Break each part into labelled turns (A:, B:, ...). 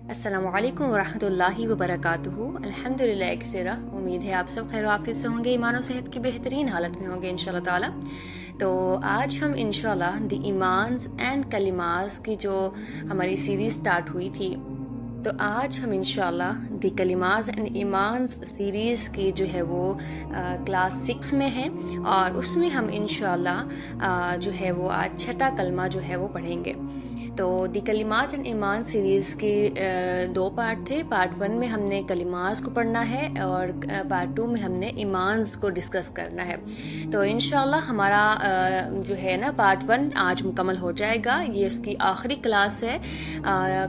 A: السلام علیکم ورحمۃ اللہ وبرکاتہ۔ الحمدللہ ایکسیرا، امید ہے آپ سب خیر و عافیت سے ہوں گے، ایمان و صحت کی بہترین حالت میں ہوں گے انشاءاللہ تعالی۔ تو آج ہم انشاءاللہ دی ایمانز اینڈ کلماز کی جو ہماری سیریز سٹارٹ ہوئی تھی، تو آج ہم انشاءاللہ دی کلماز اینڈ ایمانز سیریز کی جو ہے وہ کلاس 6 میں ہے، اور اس میں ہم انشاءاللہ جو ہے وہ آج چھٹا کلمہ جو ہے وہ پڑھیں گے۔ تو دی کلماز اینڈ ایمان سیریز کے 2 پارٹ تھے۔ پارٹ 1 میں ہم نے کلماز کو پڑھنا ہے، اور پارٹ 2 میں ہم نے ایمانز کو ڈسکس کرنا ہے۔ تو انشاءاللہ ہمارا جو ہے نا پارٹ 1 آج مکمل ہو جائے گا، یہ اس کی آخری کلاس ہے،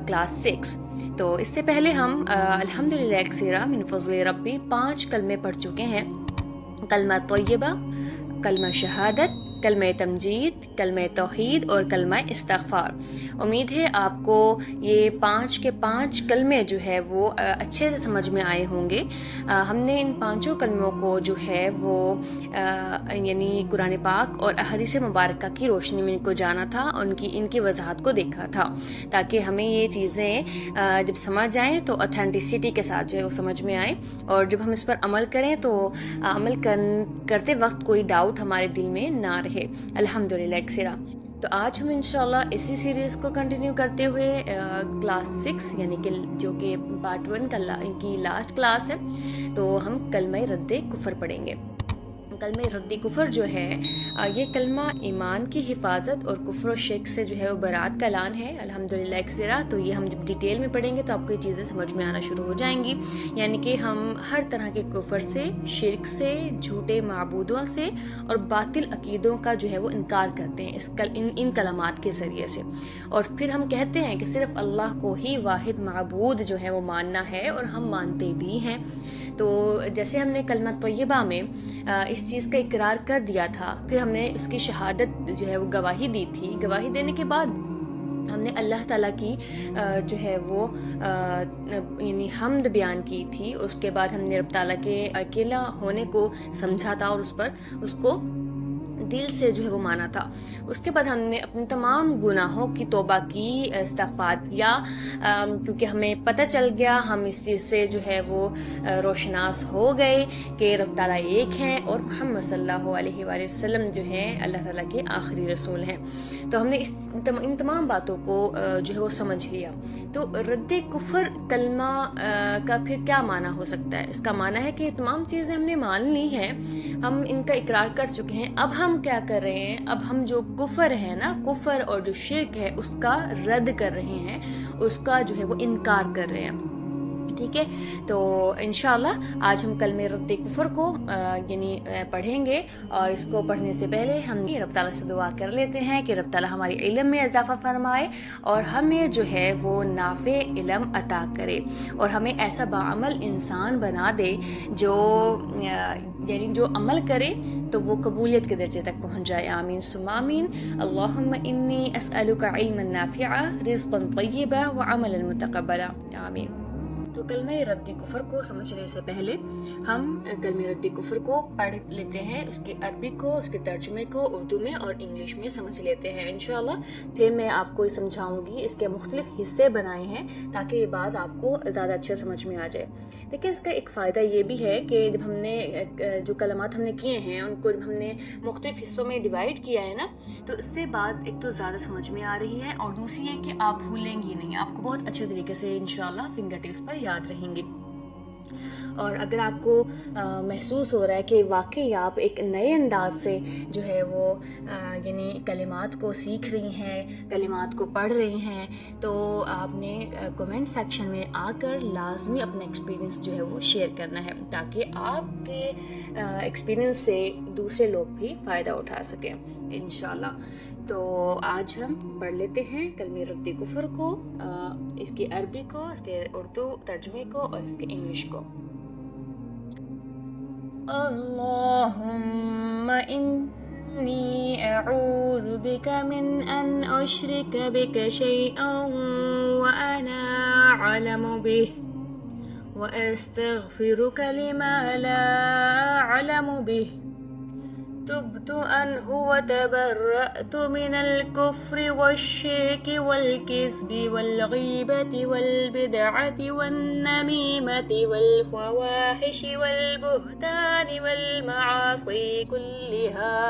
A: کلاس 6۔ تو اس سے پہلے ہم الحمدللہ ایکسیرا من فضل ربی 5 کلمے پڑھ چکے ہیں: کلمہ طیبہ، کلمہ شہادت، کلمہ تمجید، کلمہ توحید اور کلمہ استغفار۔ امید ہے آپ کو یہ 5 کے 5 کلمے جو ہے وہ اچھے سے سمجھ میں آئے ہوں گے۔ ہم نے ان 5 کلموں کو جو ہے وہ یعنی قرآن پاک اور احادیث مبارکہ کی روشنی میں ان کو جانا تھا، اور ان کی وضاحت کو دیکھا تھا، تاکہ ہمیں یہ چیزیں جب سمجھ آئیں تو اتھینٹسٹی کے ساتھ جو ہے وہ سمجھ میں آئیں، اور جب ہم اس پر عمل کریں تو عمل کرتے وقت کوئی ڈاؤٹ ہمارے دل میں نہ رہے۔ الحمدللہ ایکسیرا۔ تو آج ہم انشاءاللہ اسی سیریز کو کنٹینیو کرتے ہوئے کلاس 6 یعنی کہ جو کہ پارٹ 1 کی لاسٹ کلاس ہے، تو ہم کلمہ رد کفر پڑھیں گے۔ کلمہ رد کفر جو ہے یہ کلمہ ایمان کی حفاظت اور کفر و شرک سے جو ہے وہ برات کا اعلان ہے۔ الحمدللہ ایکسیرا۔ تو یہ ہم جب ڈیٹیل میں پڑھیں گے تو آپ کو یہ چیزیں سمجھ میں آنا شروع ہو جائیں گی، یعنی کہ ہم ہر طرح کے کفر سے، شرک سے، جھوٹے معبودوں سے اور باطل عقیدوں کا جو ہے وہ انکار کرتے ہیں ان کلمات کے ذریعے سے، اور پھر ہم کہتے ہیں کہ صرف اللہ کو ہی واحد معبود جو ہے وہ ماننا ہے، اور ہم مانتے بھی ہیں۔ تو جیسے ہم نے کلمہ طیبہ میں اس چیز کا اقرار کر دیا تھا، پھر ہم نے اس کی شہادت جو ہے وہ گواہی دی تھی۔ گواہی دینے کے بعد ہم نے اللہ تعالیٰ کی جو ہے وہ یعنی حمد بیان کی تھی، اور اس کے بعد ہم نے رب تعالیٰ کے اکیلا ہونے کو سمجھا تھا، اور اس کو دل سے جو ہے وہ مانا تھا۔ اس کے بعد ہم نے اپنے تمام گناہوں کی توبہ کی، استغفار کیا، کیونکہ ہمیں پتہ چل گیا، ہم اس چیز سے جو ہے وہ روشناس ہو گئے کہ رب تعالیٰ ایک ہیں، اور محمد صلی اللہ علیہ وآلہ وسلم جو ہیں اللہ تعالیٰ کے آخری رسول ہیں۔ تو ہم نے ان تمام باتوں کو جو ہے وہ سمجھ لیا۔ تو رد کفر کلمہ کا پھر کیا معنی ہو سکتا ہے؟ اس کا معنی ہے کہ یہ تمام چیزیں ہم نے مان لی ہیں، ہم ان کا اقرار کر چکے ہیں، اب ہم کیا کر رہے ہیں؟ اب ہم جو کفر ہے نا، کفر اور جو شرک ہے، اس کا رد کر رہے ہیں، اس کا جو ہے وہ انکار کر رہے ہیں۔ ٹھیک ہے، تو انشاءاللہ آج ہم کلمہ رد کفر کو یعنی پڑھیں گے، اور اس کو پڑھنے سے پہلے ہم رب تعالیٰ سے دعا کر لیتے ہیں کہ رب تعالیٰ ہماری علم میں اضافہ فرمائے، اور ہمیں جو ہے وہ نافع علم عطا کرے، اور ہمیں ایسا باعمل انسان بنا دے جو یعنی جو عمل کرے تو وہ قبولیت کے درجے تک پہنچ جائے۔ آمین ثم آمین۔ اللہم انی اسألک علما نافعا، رزقا طیبا وعملا متقبلا۔ آمین۔ تو کلمہ رد کفر کو سمجھنے سے پہلے ہم کلمہ رد کفر کو پڑھ لیتے ہیں، اس کے عربی کو، اس کے ترجمے کو اردو میں اور انگلش میں سمجھ لیتے ہیں انشاءاللہ۔ پھر میں آپ کو سمجھاؤں گی، اس کے مختلف حصے بنائے ہیں تاکہ یہ بات آپ کو زیادہ اچھے سمجھ میں آ جائے۔ لیکن اس کا ایک فائدہ یہ بھی ہے کہ جب ہم نے جو کلمات ہم نے کیے ہیں ان کو جب ہم نے مختلف حصوں میں ڈیوائڈ کیا ہے نا، تو اس سے بات ایک تو زیادہ سمجھ میں آ رہی ہے، اور دوسری یہ کہ آپ بھولیں گی نہیں، آپ کو بہت اچھے طریقے سے انشاءاللہ فنگر ٹپس پر یاد رہیں گے۔ اور اگر آپ کو محسوس ہو رہا ہے کہ واقعی آپ ایک نئے انداز سے جو ہے وہ یعنی کلمات کو سیکھ رہی ہیں، کلمات کو پڑھ رہی ہیں، تو آپ نے کومنٹ سیکشن میں آ کر لازمی اپنا ایکسپیرینس جو ہے وہ شیئر کرنا ہے، تاکہ آپ کے ایکسپیرینس سے دوسرے لوگ بھی فائدہ اٹھا سکیں انشاءاللہ۔ تو آج ہم پڑھ لیتے ہیں کلمہ رد کفر کو، اس کی عربی کو، اس کے اردو ترجمے کو اور اس کے انگلش کو۔ اللہم انی اعوذ بک من ان اشرک بک شیئا وانا اعلم به واستغفرک لما لا اعلم به تبت عنه وتبرأت من الكفر والشرك والكذب والغيبة والبدعة والنميمة والفواحش والبهتان والمعاصي كلها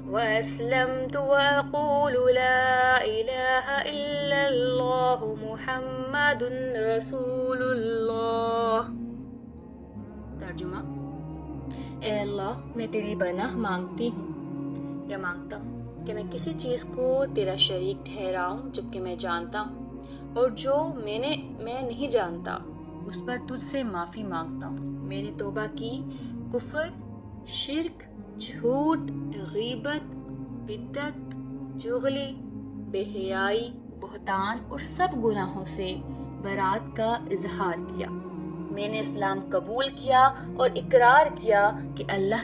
A: وأسلمت وأقول لا إله إلا الله محمد رسول اللہ۔ ترجمہ: اے اللہ، میں تیری پناہ مانگتی ہوں یا مانگتا ہوں کہ میں کسی چیز کو تیرا شریک ٹھہراؤں جبکہ میں جانتا ہوں، اور جو میں نہیں جانتا اس پر تجھ سے معافی مانگتا ہوں۔ میں نے توبہ کی کفر، شرک، جھوٹ، غیبت، بدعت، چغلی، بے حیائی، بہتان اور سب گناہوں سے برات کا اظہار کیا۔ میں نے اسلام قبول کیا اور اقرار کیا کہ اللہ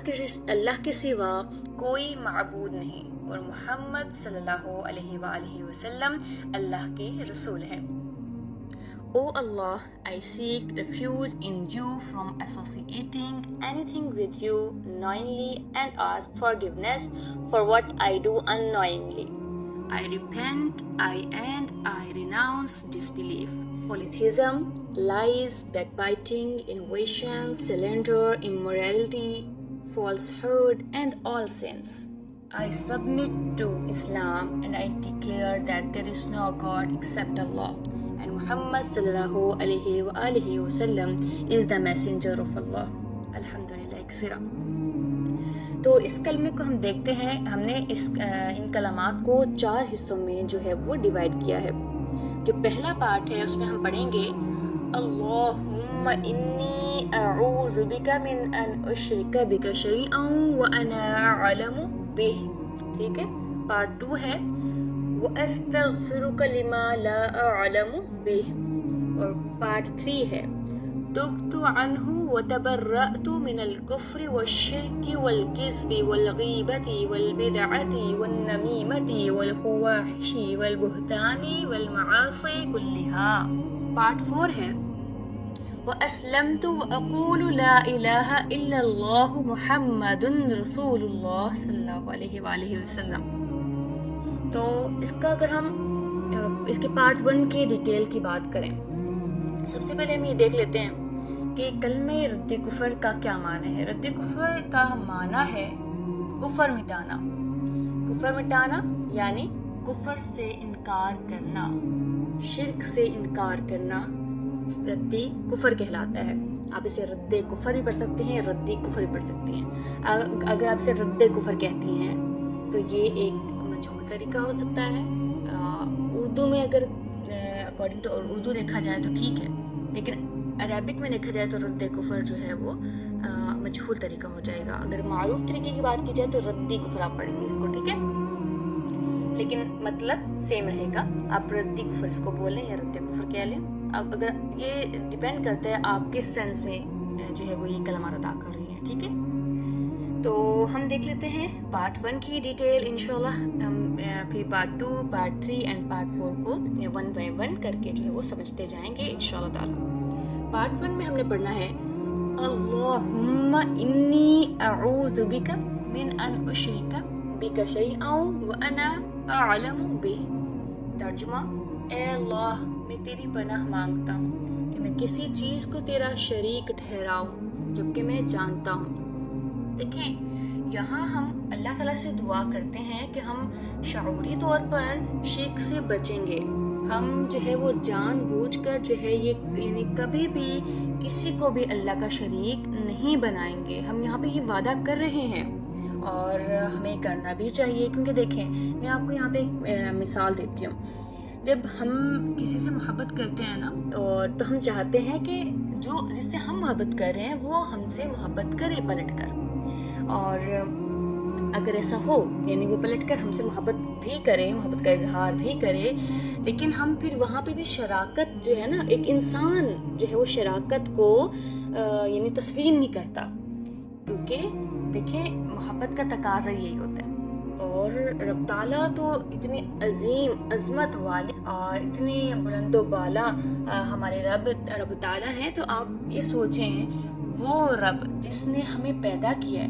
A: کے سوا کوئی معبود نہیں اور محمد صلی اللہ علیہ وآلہ وسلم اللہ کے رسول ہیں۔ O Allah, I seek refuge in you from associating anything with you knowingly and ask forgiveness for what I do unknowingly. I repent, and I renounce disbelief, polytheism, lies, backbiting, innovation, slander, immorality, falsehood, and all sins. I submit to Islam and I declare that there is no God except Allah, and Muhammad sallallahu alayhi wa alihi wa sallam is the messenger of Allah. Alhamdulillah کثیرا۔ تو اس کلمے کو ہم دیکھتے ہیں، ہم نے ان کلمات کو 4 حصوں میں جو ہے وہ ڈیوائیڈ کیا ہے۔ جو پہلا پارٹ ہے اس میں ہم پڑھیں گے اللہم انی اعوذ بک من ان اشرک بک شیئا وانا اعلم بہ، ٹھیک ہے۔ پارٹ 2 ہے وَأَسْتَغْفِرُكَ لِمَا لَا أَعْلَمُ بِهِ، اور پارٹ 3 ہے تُبْتُ عَنْهُ وَتَبَرَّأْتُ مِنَ الْكُفْرِ وَالشِّرْكِ وَالْكِذْبِ وَالْغِيبَةِ وَالْبِدْعَةِ وَالنَّمِيمَةِ وَالْفَوَاحِشِ وَالْبُهْتَانِ وَالْمَعَاصِي كُلِّهَا۔ پارٹ 4 ہے وَأَسْلَمْتُ وَأَقُولُ لَا إِلَهَ إِلَّا اللَّهُ مُحَمَّدٌ رَسُولُ اللَّهِ صلی اللہ علیہ وآلہ وسلم۔ تو اس کا اگر ہم اس کے پارٹ 1 کی ڈیٹیل کی بات کریں، سب سے پہلے ہم یہ دیکھ لیتے ہیں کہ کلمہ رد کفر کا کیا معنی ہے۔ رد کفر کا معنی ہے کفر مٹانا۔ کفر مٹانا یعنی کفر سے انکار کرنا، شرک سے انکار کرنا ردی کفر کہلاتا ہے۔ آپ اسے رد کفر بھی پڑھ سکتے ہیں، ردی کفر بھی پڑھ سکتے ہیں۔ اگر آپ اسے رد کفر کہتی ہیں تو یہ ایک مجہول طریقہ ہو سکتا ہے۔ اردو میں اگر اکارڈنگ ٹو اردو دیکھا جائے تو ٹھیک ہے، لیکن عربک میں دیکھا جائے تو رد کفر جو ہے وہ مجہول طریقہ ہو جائے گا۔ اگر معروف طریقے کی بات کی جائے تو ردی کفر آپ پڑھیں گے اس کو، ٹھیک ہے، لیکن مطلب سیم رہے گا۔ آپ ردی کفر اس کو بولیں یا رد کفر کہہ لیں۔ اب اگر یہ ڈیپینڈ کرتا ہے آپ کس سینس میں جو ہے وہ یہ کلمات ادا کر رہی ہیں، ٹھیک ہے۔ تو ہم دیکھ لیتے ہیں پارٹ 1 کی ڈیٹیل انشاءاللہ، ہم پھر پارٹ 2، پارٹ 3 اینڈ پارٹ 4 کو 1 بائی 1 کر کے جو ہے وہ سمجھتے جائیں گے انشاءاللہ تعالی۔ پارٹ 1 میں ہم نے پڑھنا ہے اللہم انی اعوذ بک من ان اشرک بک شیئا وانا اعلم بہ۔ ترجمہ: اے اللہ، میں تیری پناہ مانگتا ہوں کہ میں کسی چیز کو تیرا شریک ٹھہراؤں جبکہ میں جانتا ہوں۔ دیکھیں، یہاں ہم اللہ تعالیٰ سے دعا کرتے ہیں کہ ہم شعوری طور پر شرک سے بچیں گے۔ ہم جو ہے وہ جان بوجھ کر جو ہے یہ یعنی کبھی بھی کسی کو بھی اللہ کا شریک نہیں بنائیں گے۔ ہم یہاں پہ یہ وعدہ کر رہے ہیں اور ہمیں کرنا بھی چاہیے، کیونکہ دیکھیں میں آپ کو یہاں پہ ایک مثال دیتی ہوں۔ جب ہم کسی سے محبت کرتے ہیں نا، اور تو ہم چاہتے ہیں کہ جس سے ہم محبت کر رہے ہیں وہ ہم سے محبت کرے پلٹ کر، اور اگر ایسا ہو یعنی وہ پلٹ کر ہم سے محبت بھی کرے، محبت کا اظہار بھی کرے، لیکن ہم پھر وہاں پہ بھی شراکت جو ہے نا، ایک انسان جو ہے وہ شراکت کو یعنی تسلیم نہیں کرتا، کیونکہ دیکھیں محبت کا تقاضا یہی ہوتا ہے۔ اور رب تعالیٰ تو اتنی عظیم عظمت والے اور اتنے بلند و بالا ہمارے رب تعالیٰ ہیں، تو آپ یہ سوچیں وہ رب جس نے ہمیں پیدا کیا ہے،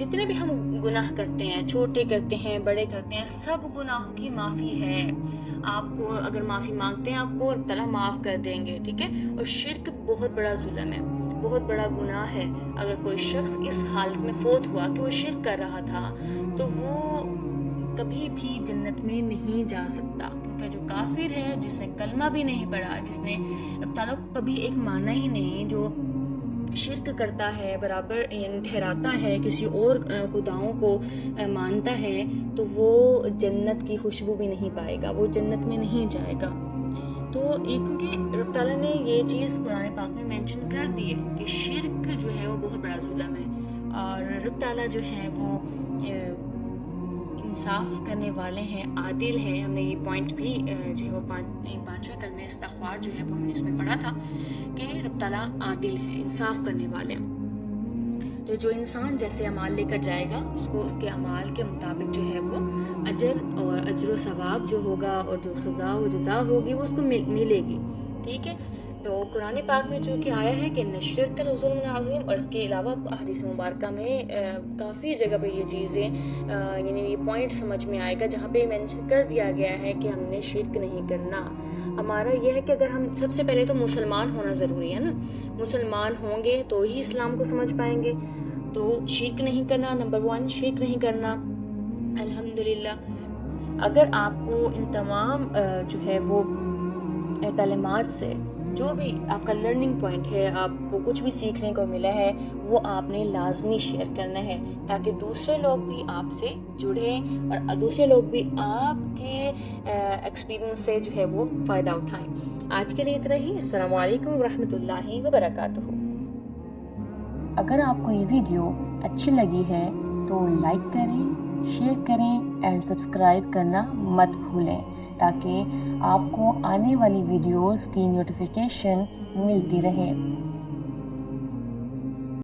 A: جتنے بھی ہم گناہ کرتے ہیں، چھوٹے کرتے ہیں، بڑے کرتے ہیں، سب گناہوں کی معافی ہے. آپ کو اگر معافی مانگتے ہیں آپ کو اللہ تعالیٰ معاف کر دیں گے، ٹھیک ہے. اور شرک بہت بڑا ظلم ہے، بہت بڑا گناہ ہے. اگر کوئی شخص اس حالت میں فوت ہوا کہ وہ شرک کر رہا تھا تو وہ کبھی بھی جنت میں نہیں جا سکتا، کیونکہ جو کافر ہے، جس نے کلمہ بھی نہیں پڑھا، جس نے اللہ تعالیٰ کو کبھی ایک مانا ہی نہیں، جو شرک کرتا ہے، برابر ٹھہراتا ہے، کسی اور خداؤں کو مانتا ہے، تو وہ جنت کی خوشبو بھی نہیں پائے گا، وہ جنت میں نہیں جائے گا. تو کیونکہ رب تعالیٰ نے یہ چیز قرآن پاک میں مینشن کر دی ہے کہ شرک جو ہے وہ بہت بڑا ظلم ہے. اور رب تعالیٰ جو ہے وہ انصاف کرنے والے ہیں، عادل ہیں. ہم نے یہ پوائنٹ بھی جو ہے وہ پانچویں کلمہ استغفار جو ہے وہ ہم نے اس میں پڑھا تھا کہ رب تعالیٰ عادل ہے، انصاف کرنے والے ہیں. تو جو انسان جیسے اعمال لے کر جائے گا اس کو اس کے اعمال کے مطابق جو ہے وہ اجر و ثواب جو ہوگا اور جو سزا و جزا ہوگی وہ اس کو ملے گی، ٹھیک ہے. تو قرآن پاک میں جو کہ آیا ہے کہ الشرک لظلم عظیم، اور اس کے علاوہ حدیث مبارکہ میں کافی جگہ پہ یہ چیزیں یعنی یہ پوائنٹ سمجھ میں آئے گا جہاں پہ مینشن کر دیا گیا ہے کہ ہم نے شرک نہیں کرنا. ہمارا یہ ہے کہ اگر ہم سب سے پہلے تو مسلمان ہونا ضروری ہے نا، مسلمان ہوں گے تو ہی اسلام کو سمجھ پائیں گے. تو شرک نہیں کرنا، نمبر 1 شرک نہیں کرنا. الحمدللہ اگر آپ کو ان تمام جو ہے وہ کلمات سے جو بھی آپ کا لرننگ پوائنٹ ہے، آپ کو کچھ بھی سیکھنے کو ملا ہے، وہ آپ نے لازمی شیئر کرنا ہے تاکہ دوسرے لوگ بھی آپ سے جڑیں اور دوسرے لوگ بھی آپ کے ایکسپیرینس سے جو ہے وہ فائدہ اٹھائیں. آج کے لیے اتنا ہی. السلام علیکم ورحمۃ اللہ وبرکاتہ. اگر آپ کو یہ ویڈیو اچھی لگی ہے تو لائک کریں، شیئر کریں اینڈ سبسکرائب کرنا مت بھولیں تاکہ آپ کو آنے والی ویڈیوز کی نوٹیفیکیشن ملتی رہے.